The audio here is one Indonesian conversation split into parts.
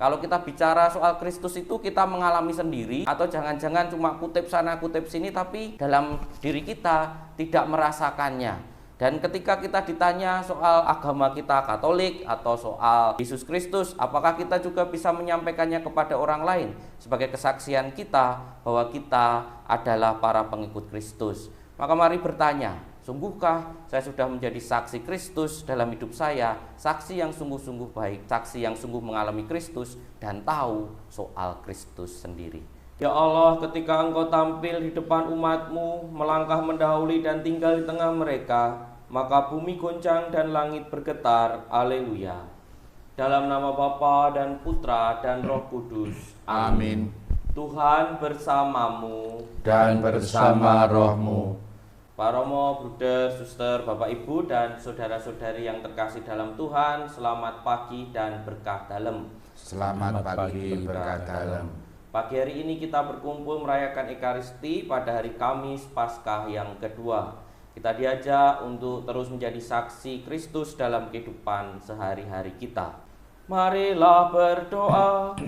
Kalau kita bicara soal Kristus itu kita mengalami sendiri, atau jangan-jangan cuma kutip sana kutip sini tapi dalam diri kita tidak merasakannya. Dan ketika kita ditanya soal agama kita Katolik atau soal Yesus Kristus, apakah kita juga bisa menyampaikannya kepada orang lain sebagai kesaksian kita bahwa kita adalah para pengikut Kristus? Maka mari bertanya, sungguhkah saya sudah menjadi saksi Kristus dalam hidup saya, saksi yang sungguh-sungguh baik, saksi yang sungguh mengalami Kristus dan tahu soal Kristus sendiri. Ya Allah, ketika Engkau tampil di depan umat-Mu, melangkah mendahului dan tinggal di tengah mereka, maka bumi goncang dan langit bergetar. Haleluya. Dalam nama Bapa dan Putra dan Roh Kudus. Amin. Tuhan bersamamu Dan bersama rohmu. Pak Romo, Bruder, Suster, Bapak Ibu dan saudara-saudari yang terkasih dalam Tuhan, selamat pagi dan berkah dalam. Selamat pagi berkah dalam. Pagi hari ini kita berkumpul merayakan Ekaristi pada hari Kamis Paskah yang kedua. Kita diajak untuk terus menjadi saksi Kristus dalam kehidupan sehari-hari kita. Marilah berdoa.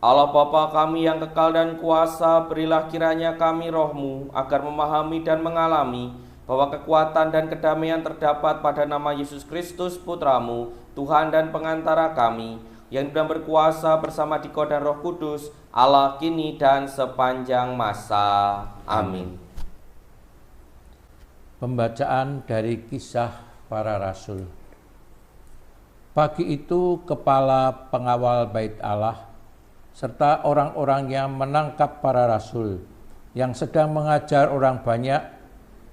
Allah Bapa kami yang kekal dan kuasa, berilah kiranya kami roh-Mu agar memahami dan mengalami bahwa kekuatan dan kedamaian terdapat pada nama Yesus Kristus Putra-Mu, Tuhan dan pengantara kami, yang sedang berkuasa bersama Dikau dan Roh Kudus, Allah kini dan sepanjang masa. Amin. Pembacaan dari Kisah Para Rasul. Pagi itu kepala pengawal Bait Allah serta orang-orang yang menangkap para rasul yang sedang mengajar orang banyak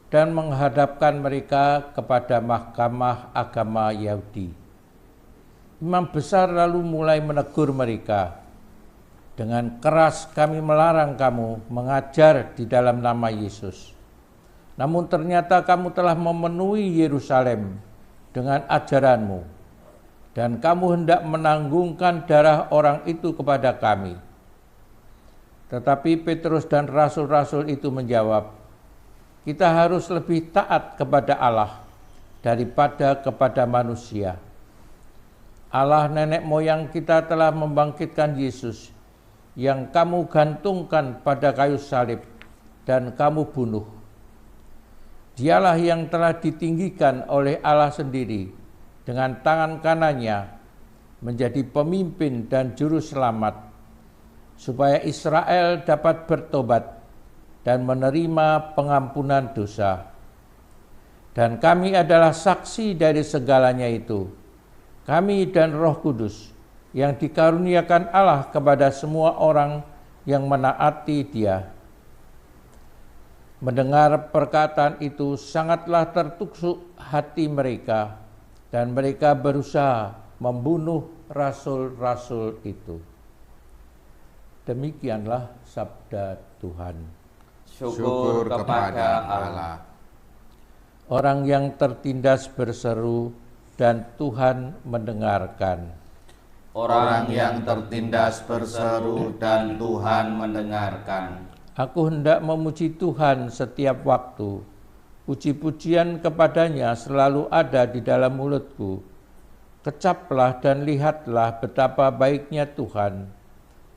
dan menghadapkan mereka kepada mahkamah agama Yahudi. Imam besar lalu mulai menegur mereka. Dengan keras kami melarang kamu mengajar di dalam nama Yesus. Namun ternyata kamu telah memenuhi Yerusalem dengan ajaranmu. Dan kamu hendak menanggungkan darah orang itu kepada kami. Tetapi Petrus dan rasul-rasul itu menjawab, kita harus lebih taat kepada Allah daripada kepada manusia. Allah nenek moyang kita telah membangkitkan Yesus yang kamu gantungkan pada kayu salib dan kamu bunuh. Dialah yang telah ditinggikan oleh Allah sendiri dengan tangan kanannya menjadi pemimpin dan juru selamat, supaya Israel dapat bertobat dan menerima pengampunan dosa. Dan kami adalah saksi dari segalanya itu, kami dan Roh Kudus yang dikaruniakan Allah kepada semua orang yang menaati Dia. Mendengar perkataan itu sangatlah tertusuk hati mereka, dan mereka berusaha membunuh rasul-rasul itu. Demikianlah sabda Tuhan. Syukur kepada Allah. Orang yang tertindas berseru dan Tuhan mendengarkan. Orang yang tertindas berseru dan Tuhan mendengarkan. Aku hendak memuji Tuhan setiap waktu. Puji-pujian kepadanya selalu ada di dalam mulutku. Kecaplah dan lihatlah betapa baiknya Tuhan.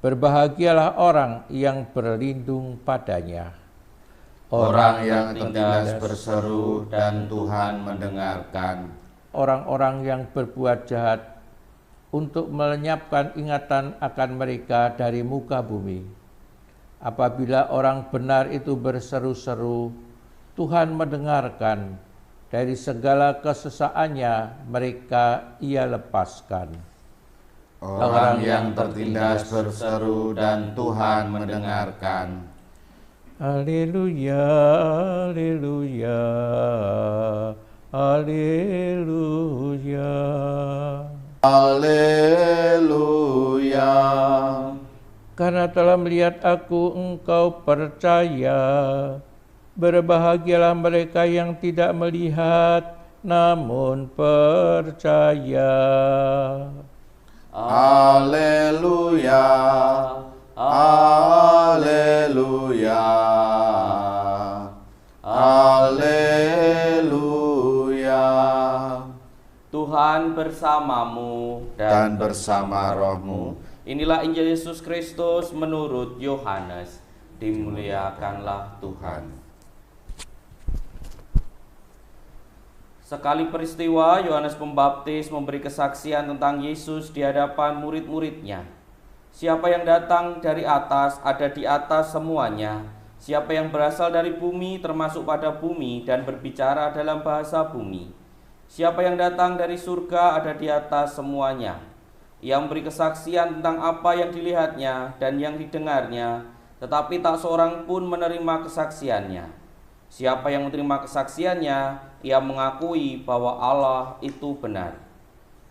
Berbahagialah orang yang berlindung padanya. Orang yang tertindas berseru dan Tuhan mendengarkan. Orang-orang yang berbuat jahat untuk melenyapkan ingatan akan mereka dari muka bumi. Apabila orang benar itu berseru-seru, Tuhan mendengarkan, dari segala kesesaannya mereka Ia lepaskan. Orang yang tertindas berseru dan Tuhan mendengarkan. Haleluya, haleluya, haleluya. Haleluya. Karena telah melihat aku, engkau percaya. Berbahagialah mereka yang tidak melihat, namun percaya. Haleluya. Haleluya. Haleluya. Tuhan bersamamu dan bersama rohmu. Inilah Injil Yesus Kristus menurut Yohanes. Dimuliakanlah Tuhan. Sekali peristiwa, Yohanes Pembaptis memberi kesaksian tentang Yesus di hadapan murid-muridnya. Siapa yang datang dari atas ada di atas semuanya. Siapa yang berasal dari bumi termasuk pada bumi dan berbicara dalam bahasa bumi. Siapa yang datang dari surga ada di atas semuanya. Ia memberi kesaksian tentang apa yang dilihatnya dan yang didengarnya, tetapi tak seorang pun menerima kesaksiannya. Siapa yang menerima kesaksiannya, ia mengakui bahwa Allah itu benar.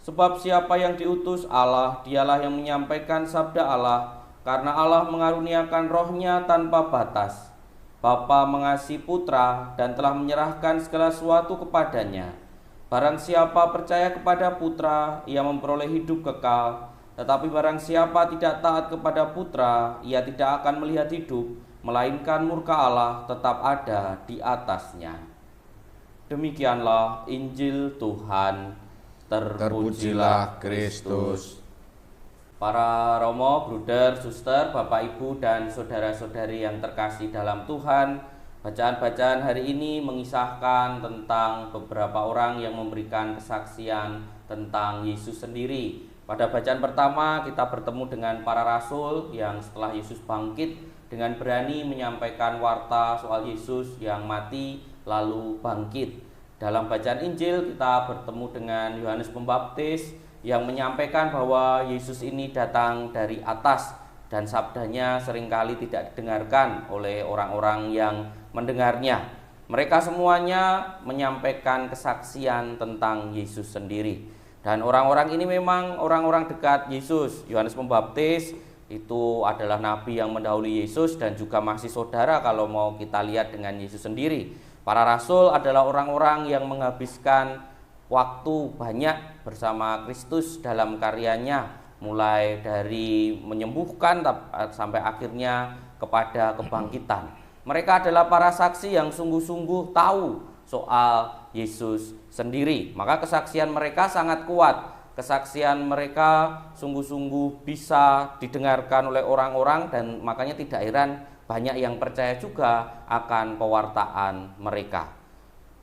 Sebab siapa yang diutus Allah, dialah yang menyampaikan sabda Allah, karena Allah mengaruniakan rohnya tanpa batas. Bapa mengasihi Putra dan telah menyerahkan segala sesuatu kepadanya. Barang siapa percaya kepada Putra, ia memperoleh hidup kekal. Tetapi barang siapa tidak taat kepada Putra, ia tidak akan melihat hidup, melainkan murka Allah tetap ada di atasnya. Demikianlah Injil Tuhan. Terpujilah Kristus. Para romo, bruder, suster, bapak, ibu, dan saudara-saudari yang terkasih dalam Tuhan, bacaan-bacaan hari ini mengisahkan tentang beberapa orang yang memberikan kesaksian tentang Yesus sendiri. Pada bacaan pertama kita bertemu dengan para rasul yang setelah Yesus bangkit dengan berani menyampaikan warta soal Yesus yang mati lalu bangkit. Dalam bacaan Injil kita bertemu dengan Yohanes Pembaptis yang menyampaikan bahwa Yesus ini datang dari atas dan sabdanya seringkali tidak didengarkan oleh orang-orang yang mendengarnya. Mereka semuanya menyampaikan kesaksian tentang Yesus sendiri. Dan orang-orang ini memang orang-orang dekat Yesus. Yohanes Pembaptis itu adalah nabi yang mendahului Yesus dan juga masih saudara kalau mau kita lihat dengan Yesus sendiri. Para rasul adalah orang-orang yang menghabiskan waktu banyak bersama Kristus dalam karyanya, mulai dari menyembuhkan sampai akhirnya kepada kebangkitan. Mereka adalah para saksi yang sungguh-sungguh tahu soal Yesus sendiri. Maka kesaksian mereka sangat kuat. Kesaksian mereka sungguh-sungguh bisa didengarkan oleh orang-orang dan makanya tidak heran banyak yang percaya juga akan pewartaan mereka.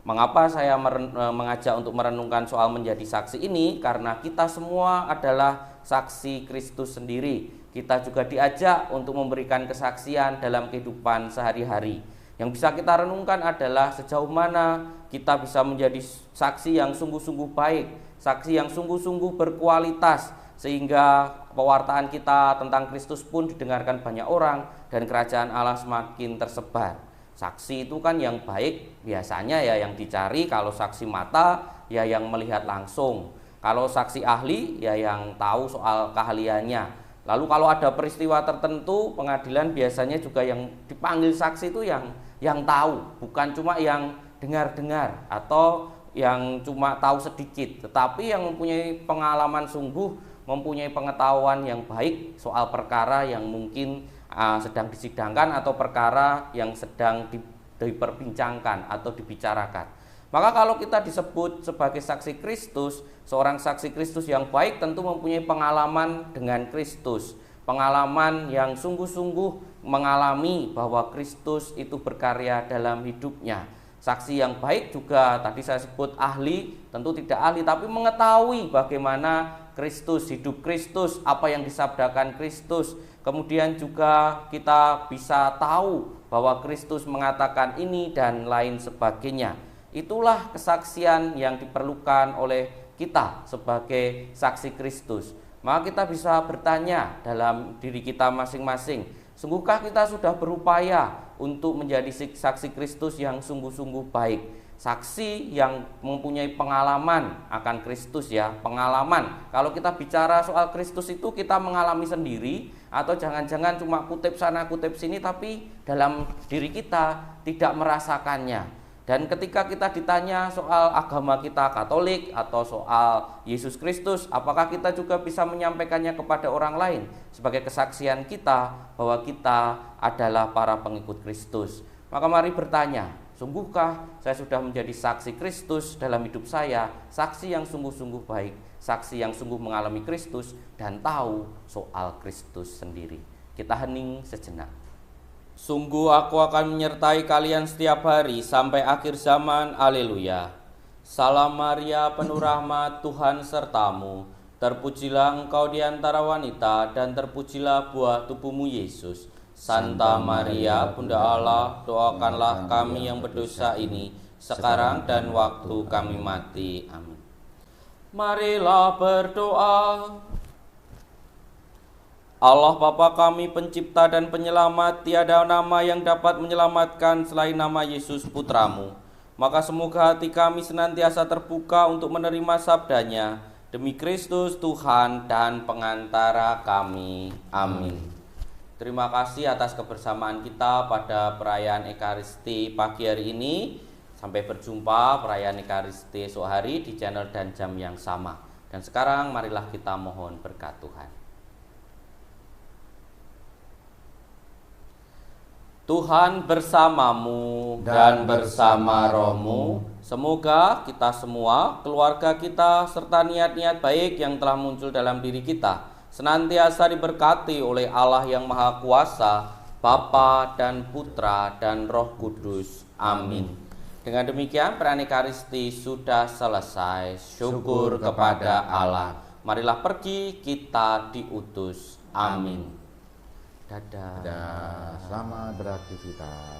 Mengapa saya mengajak untuk merenungkan soal menjadi saksi ini? Karena kita semua adalah saksi Kristus sendiri. Kita juga diajak untuk memberikan kesaksian dalam kehidupan sehari-hari. Yang bisa kita renungkan adalah sejauh mana kita bisa menjadi saksi yang sungguh-sungguh baik, saksi yang sungguh-sungguh berkualitas, sehingga pewartaan kita tentang Kristus pun didengarkan banyak orang dan kerajaan Allah semakin tersebar. Saksi itu kan yang baik biasanya ya yang dicari. Kalau saksi mata ya yang melihat langsung. Kalau saksi ahli ya yang tahu soal keahliannya. Lalu kalau ada peristiwa tertentu, pengadilan biasanya juga yang dipanggil saksi itu yang tahu, bukan cuma yang dengar-dengar atau yang cuma tahu sedikit, tetapi yang mempunyai pengalaman sungguh, mempunyai pengetahuan yang baik soal perkara yang mungkin sedang disidangkan atau perkara yang sedang diperbincangkan atau dibicarakan. Maka kalau kita disebut sebagai saksi Kristus, seorang saksi Kristus yang baik tentu mempunyai pengalaman dengan Kristus, pengalaman yang sungguh-sungguh mengalami bahwa Kristus itu berkarya dalam hidupnya. Saksi yang baik juga tadi saya sebut ahli, tentu tidak ahli tapi mengetahui bagaimana Kristus, hidup Kristus, apa yang disabdakan Kristus. Kemudian juga kita bisa tahu bahwa Kristus mengatakan ini dan lain sebagainya. Itulah kesaksian yang diperlukan oleh kita sebagai saksi Kristus. Maka kita bisa bertanya dalam diri kita masing-masing, sungguhkah kita sudah berupaya untuk menjadi saksi Kristus yang sungguh-sungguh baik? Saksi yang mempunyai pengalaman akan Kristus ya, pengalaman. Kalau kita bicara soal Kristus itu kita mengalami sendiri atau jangan-jangan cuma kutip sana kutip sini tapi dalam diri kita tidak merasakannya. Dan ketika kita ditanya soal agama kita Katolik atau soal Yesus Kristus, apakah kita juga bisa menyampaikannya kepada orang lain sebagai kesaksian kita bahwa kita adalah para pengikut Kristus? Maka mari bertanya, Sungguhkah saya sudah menjadi saksi Kristus dalam hidup saya, saksi yang sungguh-sungguh baik, saksi yang sungguh mengalami Kristus dan tahu soal Kristus sendiri. Kita hening sejenak. Sungguh aku akan menyertai kalian setiap hari sampai akhir zaman. Haleluya. Salam Maria, penuh rahmat, Tuhan sertamu. Terpujilah engkau di antara wanita dan terpujilah buah tubuhmu Yesus. Santa Maria, Bunda Allah, doakanlah kami yang berdosa ini, sekarang dan waktu kami mati. Amin. Marilah berdoa. Allah Bapa kami, pencipta dan penyelamat, tiada nama yang dapat menyelamatkan selain nama Yesus Putramu. Maka semoga hati kami senantiasa terbuka untuk menerima sabdanya, demi Kristus Tuhan dan pengantara kami. Amin. Terima kasih atas kebersamaan kita pada perayaan Ekaristi pagi hari ini. Sampai berjumpa perayaan Ekaristi esok hari di channel dan jam yang sama. Dan sekarang marilah kita mohon berkat Tuhan. Tuhan bersamamu dan bersama rohmu. Semoga kita semua, keluarga kita, serta niat-niat baik yang telah muncul dalam diri kita senantiasa diberkati oleh Allah yang Maha Kuasa, Bapa dan Putra dan Roh Kudus. Amin. Dengan demikian perayaan Ekaristi sudah selesai. Syukur kepada Allah. Marilah pergi, kita diutus. Amin. Dadah. Selamat beraktivitas.